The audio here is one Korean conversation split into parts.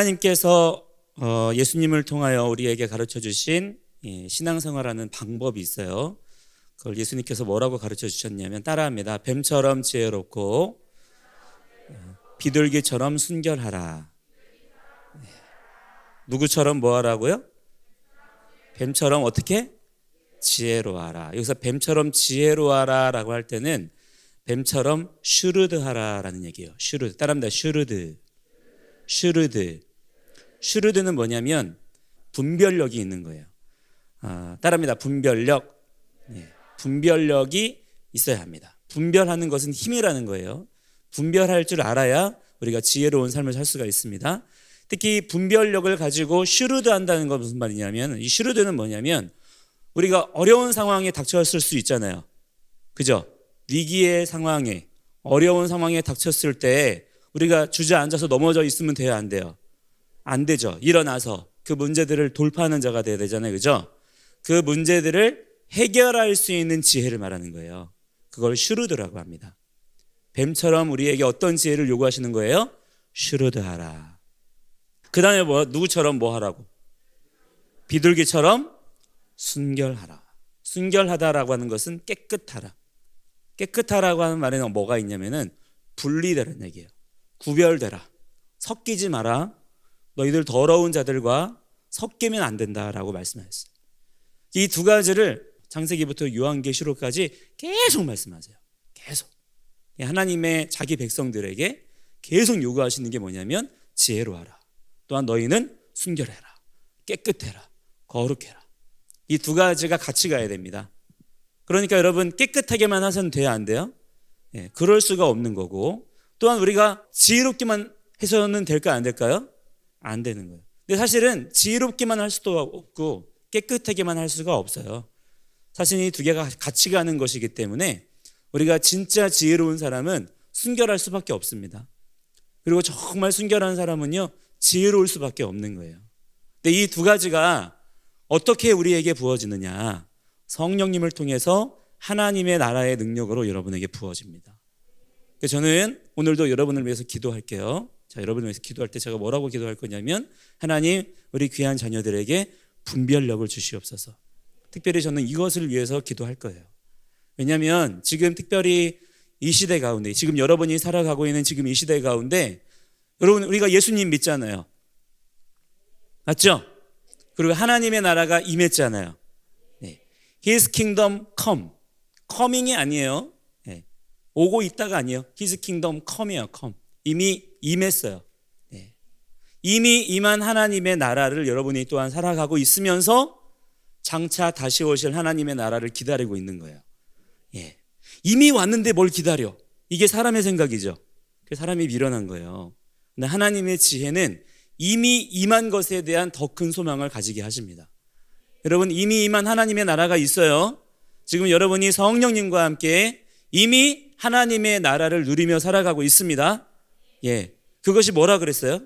하나님께서 예수님을 통하여 우리에게 가르쳐 주신 신앙생활하는 방법이 있어요. 그걸 예수님께서 뭐라고 가르쳐 주셨냐면 따라합니다. 뱀처럼 지혜롭고 비둘기처럼 순결하라. 누구처럼 뭐 하라고요? 뱀처럼 어떻게? 지혜로워하라. 여기서 뱀처럼 지혜로워하라 라고 할 때는 뱀처럼 슈르드하라 라는 얘기예요. 슈르드. 따라합니다. 슈르드. 슈르드는 뭐냐면 분별력이 있는 거예요. 따라합니다. 분별력. 분별력이 있어야 합니다. 분별하는 것은 힘이라는 거예요. 분별할 줄 알아야 우리가 지혜로운 삶을 살 수가 있습니다. 특히 분별력을 가지고 슈르드한다는 건 무슨 말이냐면, 이 슈르드는 뭐냐면 우리가 어려운 상황에 닥쳤을 수 있잖아요. 그죠? 위기의 상황에, 어려운 상황에 닥쳤을 때 우리가 주저앉아서 넘어져 있으면 돼요, 안 돼요? 안 되죠. 일어나서 그 문제들을 돌파하는 자가 돼야 되잖아요. 그죠? 그 문제들을 해결할 수 있는 지혜를 말하는 거예요. 그걸 슈르드라고 합니다. 뱀처럼 우리에게 어떤 지혜를 요구하시는 거예요? 슈르드하라. 그 다음에 누구처럼 뭐 하라고? 비둘기처럼 순결하라. 순결하다라고 하는 것은 깨끗하라. 깨끗하라고 하는 말에는 뭐가 있냐면은 분리되라는 얘기예요. 구별되라. 섞이지 마라. 너희들 더러운 자들과 섞이면 안 된다라고 말씀하셨어요. 이 두 가지를 창세기부터 요한계시록까지 계속 말씀하세요. 계속. 하나님의 자기 백성들에게 계속 요구하시는 게 뭐냐면 지혜로워하라. 또한 너희는 순결해라. 깨끗해라. 거룩해라. 이 두 가지가 같이 가야 됩니다. 그러니까 여러분 깨끗하게만 하셔도 돼요, 안 돼요? 그럴 수가 없는 거고, 또한 우리가 지혜롭기만 해서는 될까 안 될까요? 안 되는 거예요. 근데 사실은 지혜롭기만 할 수도 없고 깨끗하게만 할 수가 없어요. 사실 이 두 개가 같이 가는 것이기 때문에 우리가 진짜 지혜로운 사람은 순결할 수밖에 없습니다. 그리고 정말 순결한 사람은요 지혜로울 수밖에 없는 거예요. 근데 이 두 가지가 어떻게 우리에게 부어지느냐? 성령님을 통해서 하나님의 나라의 능력으로 여러분에게 부어집니다. 저는 오늘도 여러분을 위해서 기도할게요. 자, 여러분을 위해서 기도할 때 제가 뭐라고 기도할 거냐면, 하나님, 우리 귀한 자녀들에게 분별력을 주시옵소서. 특별히 저는 이것을 위해서 기도할 거예요. 왜냐하면 지금 특별히 이 시대 가운데, 지금 여러분이 살아가고 있는 지금 이 시대 가운데, 여러분 우리가 예수님 믿잖아요. 맞죠? 그리고 하나님의 나라가 임했잖아요. His kingdom come. coming이 아니에요. 오고 있다가 아니에요. His kingdom come이에요. come. 이미 임했어요. 이미 임한 하나님의 나라를 여러분이 또한 살아가고 있으면서 장차 다시 오실 하나님의 나라를 기다리고 있는 거예요. 이미 왔는데 뭘 기다려? 이게 사람의 생각이죠. 사람이 미련한 거예요. 근데 하나님의 지혜는 이미 임한 것에 대한 더 큰 소망을 가지게 하십니다. 여러분 이미 임한 하나님의 나라가 있어요. 지금 여러분이 성령님과 함께 이미 하나님의 나라를 누리며 살아가고 있습니다. 그것이 뭐라 그랬어요?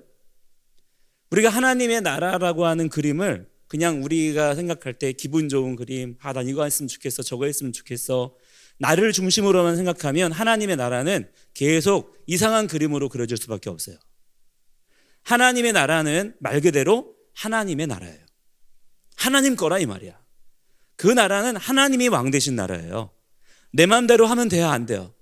우리가 하나님의 나라라고 하는 그림을 그냥 우리가 생각할 때 기분 좋은 그림, 난 이거 했으면 좋겠어, 저거 했으면 좋겠어, 나를 중심으로만 생각하면 하나님의 나라는 계속 이상한 그림으로 그려질 수밖에 없어요. 하나님의 나라는 말 그대로 하나님의 나라예요. 하나님 거라 이 말이야. 그 나라는 하나님이 왕 되신 나라예요. 내 마음대로 하면 돼야 안 돼요?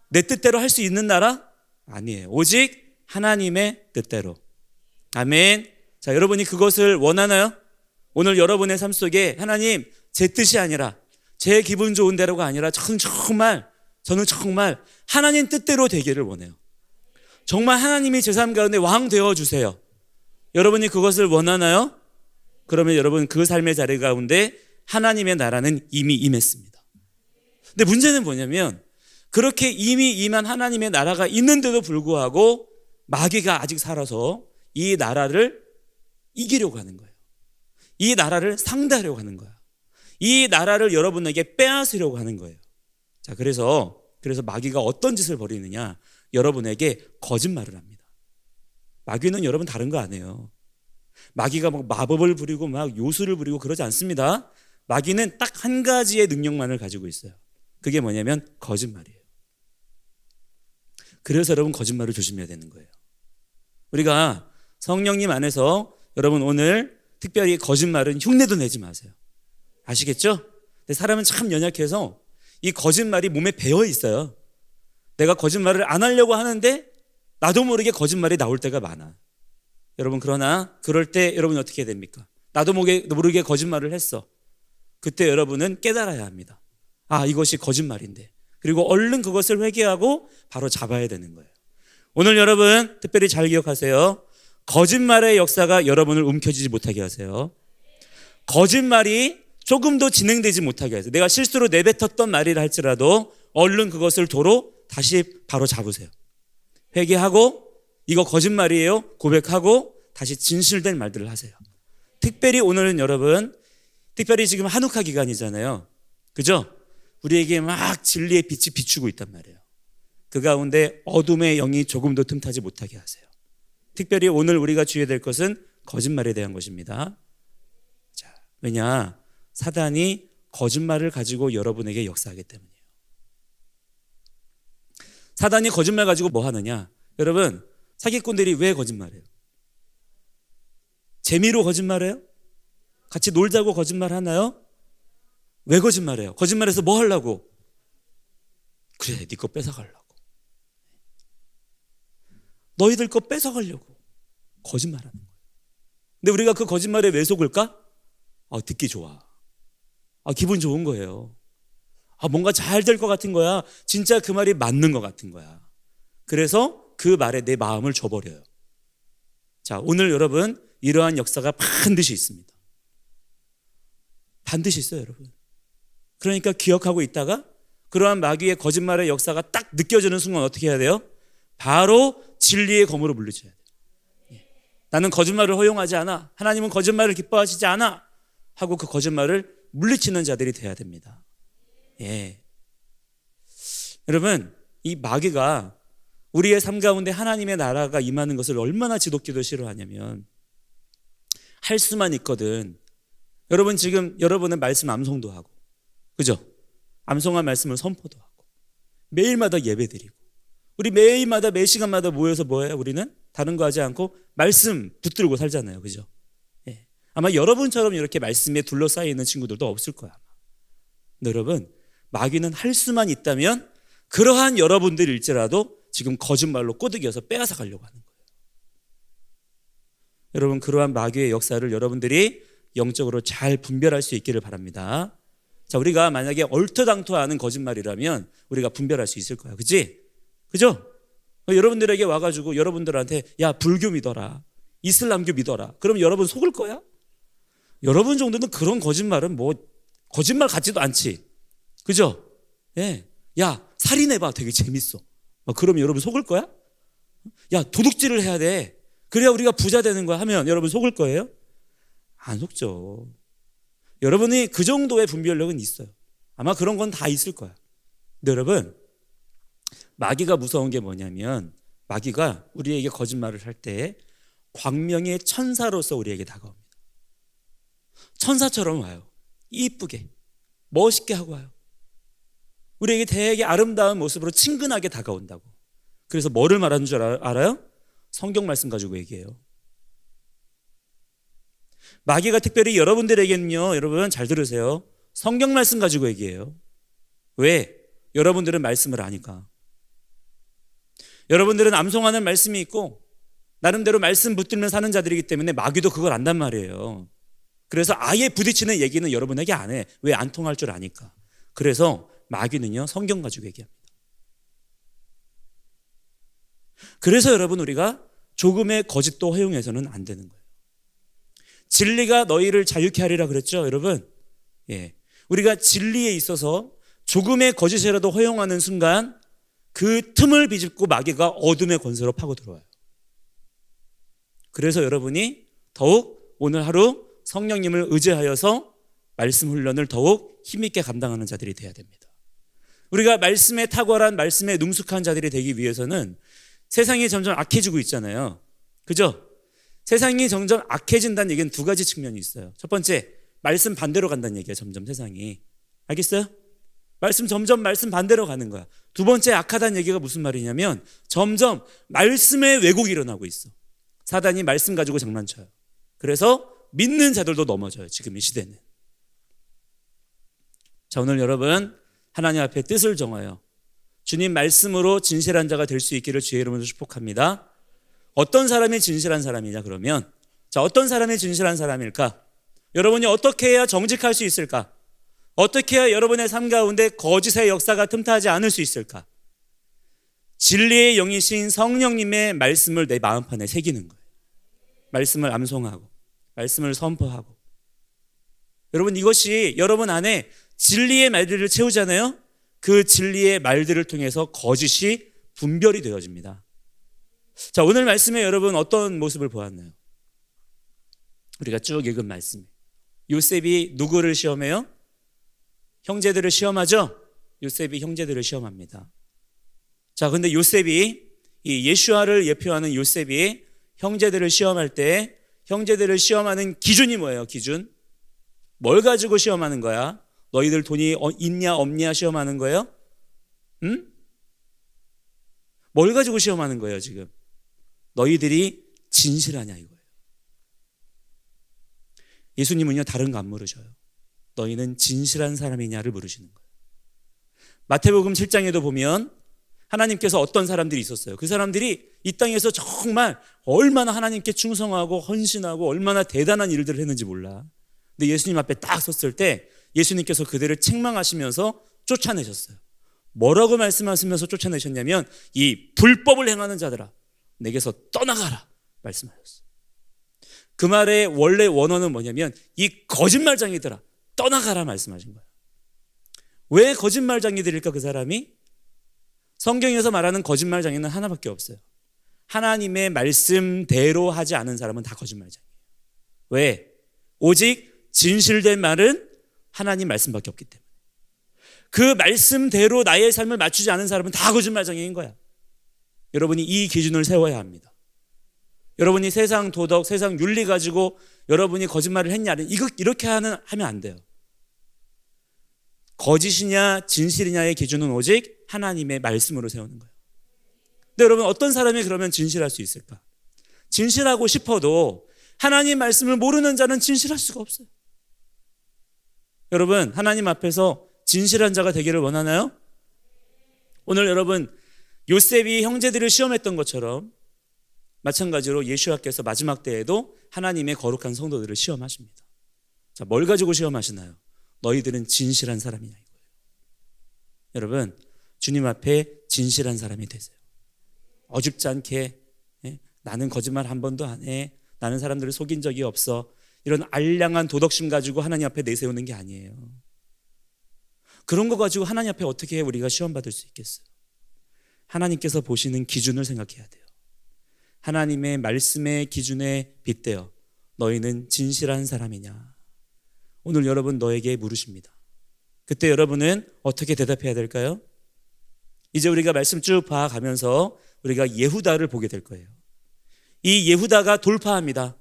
내 뜻대로 할 수 있는 나라? 아니에요. 오직 하나님의 뜻대로. 아멘. 자, 여러분이 그것을 원하나요? 오늘 여러분의 삶 속에 하나님, 제 뜻이 아니라 제 기분 좋은 대로가 아니라 저는 정말 하나님 뜻대로 되기를 원해요. 정말 하나님이 제 삶 가운데 왕 되어주세요. 여러분이 그것을 원하나요? 그러면 여러분 그 삶의 자리 가운데 하나님의 나라는 이미 임했습니다. 근데 문제는 뭐냐면 그렇게 이미 임한 하나님의 나라가 있는데도 불구하고 마귀가 아직 살아서 이 나라를 이기려고 하는 거예요. 이 나라를 상대하려고 하는 거예요. 이 나라를 여러분에게 빼앗으려고 하는 거예요. 자, 그래서 마귀가 어떤 짓을 벌이느냐? 여러분에게 거짓말을 합니다. 마귀는 여러분 다른 거 아니에요. 마귀가 막 마법을 부리고 막 요술을 부리고 그러지 않습니다. 마귀는 딱 한 가지의 능력만을 가지고 있어요. 그게 뭐냐면 거짓말이에요. 그래서 여러분 거짓말을 조심해야 되는 거예요. 우리가 성령님 안에서 여러분 오늘 특별히 거짓말은 흉내도 내지 마세요. 아시겠죠? 근데 사람은 참 연약해서 이 거짓말이 몸에 배어 있어요. 내가 거짓말을 안 하려고 하는데 나도 모르게 거짓말이 나올 때가 많아. 여러분 그러나 그럴 때 여러분 어떻게 해야 됩니까? 나도 모르게 거짓말을 했어. 그때 여러분은 깨달아야 합니다. 아, 이것이 거짓말인데. 그리고 얼른 그것을 회개하고 바로 잡아야 되는 거예요. 오늘 여러분 특별히 잘 기억하세요. 거짓말의 역사가 여러분을 움켜쥐지 못하게 하세요. 거짓말이 조금도 진행되지 못하게 하세요. 내가 실수로 내뱉었던 말이라 할지라도 얼른 그것을 도로 다시 바로 잡으세요. 회개하고 이거 거짓말이에요 고백하고 다시 진실된 말들을 하세요. 특별히 오늘은 여러분 특별히 지금 한우카 기간이잖아요. 그죠? 우리에게 막 진리의 빛이 비추고 있단 말이에요. 그 가운데 어둠의 영이 조금도 틈타지 못하게 하세요. 특별히 오늘 우리가 주의해야 될 것은 거짓말에 대한 것입니다. 자, 왜냐? 사단이 거짓말을 가지고 여러분에게 역사하기 때문이에요. 사단이 거짓말 가지고 뭐 하느냐? 여러분, 사기꾼들이 왜 거짓말해요? 재미로 거짓말해요? 같이 놀자고 거짓말 하나요? 왜 거짓말해요? 거짓말해서 뭐 하려고? 그래, 네 거 뺏어가려고. 너희들 거 뺏어가려고 거짓말하는 거예요. 근데 우리가 그 거짓말에 왜 속을까? 듣기 좋아. 기분 좋은 거예요. 뭔가 잘 될 것 같은 거야. 진짜 그 말이 맞는 것 같은 거야. 그래서 그 말에 내 마음을 줘버려요. 자, 오늘 여러분 이러한 역사가 반드시 있습니다. 반드시 있어요, 여러분. 그러니까 기억하고 있다가 그러한 마귀의 거짓말의 역사가 딱 느껴지는 순간 어떻게 해야 돼요? 바로 진리의 검으로 물리쳐야 돼요. 나는 거짓말을 허용하지 않아. 하나님은 거짓말을 기뻐하시지 않아. 하고 그 거짓말을 물리치는 자들이 돼야 됩니다. 여러분, 이 마귀가 우리의 삶 가운데 하나님의 나라가 임하는 것을 얼마나 지독히도 싫어하냐면 할 수만 있거든. 여러분 지금 여러분은 말씀 암송도 하고, 그죠? 암송한 말씀을 선포도 하고, 매일마다 예배드리고, 우리 매일마다 매 시간마다 모여서 뭐예요? 우리는 다른 거 하지 않고 말씀 붙들고 살잖아요, 그죠? 아마 여러분처럼 이렇게 말씀에 둘러싸여 있는 친구들도 없을 거야. 근데 여러분, 마귀는 할 수만 있다면 그러한 여러분들일지라도 지금 거짓말로 꼬드겨서 빼앗아 가려고 하는 거예요. 여러분, 그러한 마귀의 역사를 여러분들이 영적으로 잘 분별할 수 있기를 바랍니다. 자, 우리가 만약에 얼토당토하는 거짓말이라면 우리가 분별할 수 있을 거야. 그치? 그죠? 여러분들에게 와가지고 여러분들한테 야, 불교 믿어라, 이슬람교 믿어라. 그럼 여러분 속을 거야? 여러분 정도는 그런 거짓말은 뭐 거짓말 같지도 않지. 그죠? 야, 살인해봐. 되게 재밌어. 그럼 여러분 속을 거야? 야, 도둑질을 해야 돼. 그래야 우리가 부자 되는 거야 하면 여러분 속을 거예요? 안 속죠. 여러분이 그 정도의 분별력은 있어요. 아마 그런 건 다 있을 거야. 근데 여러분, 마귀가 무서운 게 뭐냐면 마귀가 우리에게 거짓말을 할 때 광명의 천사로서 우리에게 다가옵니다. 천사처럼 와요. 이쁘게 멋있게 하고 와요. 우리에게 되게 아름다운 모습으로 친근하게 다가온다고. 그래서 뭐를 말하는 줄 알아요? 성경 말씀 가지고 얘기해요. 마귀가 특별히 여러분들에게는요, 여러분 잘 들으세요, 성경 말씀 가지고 얘기해요. 왜? 여러분들은 말씀을 아니까. 여러분들은 암송하는 말씀이 있고 나름대로 말씀 붙들면 사는 자들이기 때문에 마귀도 그걸 안단 말이에요. 그래서 아예 부딪히는 얘기는 여러분에게 안 해. 왜? 안 통할 줄 아니까. 그래서 마귀는요, 성경 가지고 얘기합니다. 그래서 여러분, 우리가 조금의 거짓도 허용해서는 안 되는 거예요. 진리가 너희를 자유케 하리라 그랬죠, 여러분? 우리가 진리에 있어서 조금의 거짓이라도 허용하는 순간 그 틈을 비집고 마귀가 어둠의 권세로 파고 들어와요. 그래서 여러분이 더욱 오늘 하루 성령님을 의지하여서 말씀 훈련을 더욱 힘있게 감당하는 자들이 돼야 됩니다. 우리가 말씀에 탁월한, 말씀에 능숙한 자들이 되기 위해서는 세상이 점점 악해지고 있잖아요. 그죠? 세상이 점점 악해진다는 얘기는 두 가지 측면이 있어요. 첫 번째, 말씀 반대로 간다는 얘기예요. 점점 세상이. 알겠어요? 말씀 반대로 가는 거야. 두 번째, 악하다는 얘기가 무슨 말이냐면 점점 말씀의 왜곡이 일어나고 있어. 사단이 말씀 가지고 장난쳐요. 그래서 믿는 자들도 넘어져요. 지금 이 시대는. 자, 오늘 여러분 하나님 앞에 뜻을 정하여 주님 말씀으로 진실한 자가 될 수 있기를 주의 이름으로 축복합니다. 어떤 사람이 진실한 사람이냐 그러면, 자, 어떤 사람이 진실한 사람일까? 여러분이 어떻게 해야 정직할 수 있을까? 어떻게 해야 여러분의 삶 가운데 거짓의 역사가 틈타지 않을 수 있을까? 진리의 영이신 성령님의 말씀을 내 마음판에 새기는 거예요. 말씀을 암송하고 말씀을 선포하고. 여러분, 이것이 여러분 안에 진리의 말들을 채우잖아요. 그 진리의 말들을 통해서 거짓이 분별이 되어집니다. 자, 오늘 말씀에 여러분 어떤 모습을 보았나요? 우리가 쭉 읽은 말씀, 요셉이 누구를 시험해요? 형제들을 시험하죠? 요셉이 형제들을 시험합니다. 자, 근데 요셉이, 이 예수아를 예표하는 요셉이 형제들을 시험할 때 형제들을 시험하는 기준이 뭐예요? 기준? 뭘 가지고 시험하는 거야? 너희들 돈이 있냐 없냐 시험하는 거예요? 응? 뭘 가지고 시험하는 거예요 지금? 너희들이 진실하냐 이거예요. 예수님은요 다른 거 안 물으셔요. 너희는 진실한 사람이냐를 물으시는 거예요. 마태복음 7장에도 보면 하나님께서 어떤 사람들이 있었어요. 그 사람들이 이 땅에서 정말 얼마나 하나님께 충성하고 헌신하고 얼마나 대단한 일들을 했는지 몰라. 근데 예수님 앞에 딱 섰을 때 예수님께서 그들을 책망하시면서 쫓아내셨어요. 뭐라고 말씀하시면서 쫓아내셨냐면 이 불법을 행하는 자들아 내게서 떠나가라 말씀하셨어요. 그 말의 원래 원어는 뭐냐면 이 거짓말장이들아 떠나가라 말씀하신 거예요. 왜 거짓말장이들일까? 그 사람이 성경에서 말하는 거짓말장이는 하나밖에 없어요. 하나님의 말씀대로 하지 않은 사람은 다 거짓말장이에요. 왜? 오직 진실된 말은 하나님 말씀밖에 없기 때문에. 그 말씀대로 나의 삶을 맞추지 않은 사람은 다 거짓말장애인 거야. 여러분이 이 기준을 세워야 합니다. 여러분이 세상 도덕, 세상 윤리 가지고 여러분이 거짓말을 했냐, 이렇게 하면 안 돼요. 거짓이냐 진실이냐의 기준은 오직 하나님의 말씀으로 세우는 거예요. 근데 여러분 어떤 사람이 그러면 진실할 수 있을까? 진실하고 싶어도 하나님 말씀을 모르는 자는 진실할 수가 없어요. 여러분 하나님 앞에서 진실한 자가 되기를 원하나요? 오늘 여러분 요셉이 형제들을 시험했던 것처럼 마찬가지로 예수와께서 마지막 때에도 하나님의 거룩한 성도들을 시험하십니다. 자, 뭘 가지고 시험하시나요? 너희들은 진실한 사람이냐 이거예요. 여러분 주님 앞에 진실한 사람이 되세요. 어줍지 않게 나는 거짓말 한 번도 안 해, 나는 사람들을 속인 적이 없어, 이런 알량한 도덕심 가지고 하나님 앞에 내세우는 게 아니에요. 그런 거 가지고 하나님 앞에 어떻게 우리가 시험받을 수 있겠어요? 하나님께서 보시는 기준을 생각해야 돼요. 하나님의 말씀의 기준에 빗대어 너희는 진실한 사람이냐? 오늘 여러분 너에게 물으십니다. 그때 여러분은 어떻게 대답해야 될까요? 이제 우리가 말씀 쭉 봐가면서 우리가 예후다를 보게 될 거예요. 이 예후다가 돌파합니다.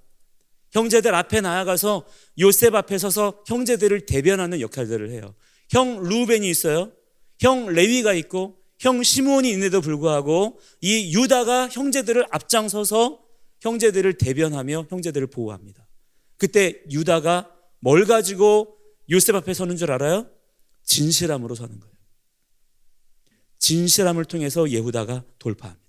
형제들 앞에 나아가서 요셉 앞에 서서 형제들을 대변하는 역할들을 해요. 형 루벤이 있어요. 형 레위가 있고 형 시므온이 있는데도 불구하고 이 유다가 형제들을 앞장서서 형제들을 대변하며 형제들을 보호합니다. 그때 유다가 뭘 가지고 요셉 앞에 서는 줄 알아요? 진실함으로 서는 거예요. 진실함을 통해서 예후다가 돌파합니다.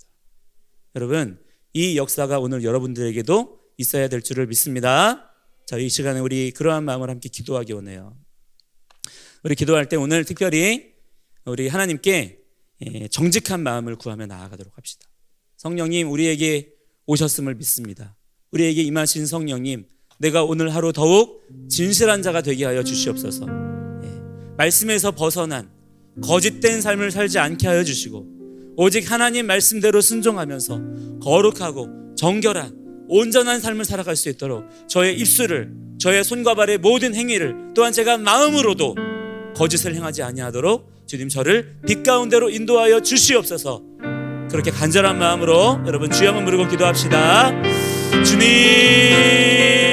여러분 이 역사가 오늘 여러분들에게도 있어야 될 줄을 믿습니다. 자, 이 시간에 우리 그러한 마음을 함께 기도하기 원해요. 우리 기도할 때 오늘 특별히 우리 하나님께 정직한 마음을 구하며 나아가도록 합시다. 성령님 우리에게 오셨음을 믿습니다. 우리에게 임하신 성령님, 내가 오늘 하루 더욱 진실한 자가 되게 하여 주시옵소서. 말씀에서 벗어난 거짓된 삶을 살지 않게 하여 주시고 오직 하나님 말씀대로 순종하면서 거룩하고 정결한 온전한 삶을 살아갈 수 있도록 저의 입술을, 저의 손과 발의 모든 행위를, 또한 제가 마음으로도 거짓을 행하지 아니하도록 주님 저를 빛 가운데로 인도하여 주시옵소서. 그렇게 간절한 마음으로 여러분 주여 한번 부르고 기도합시다. 주님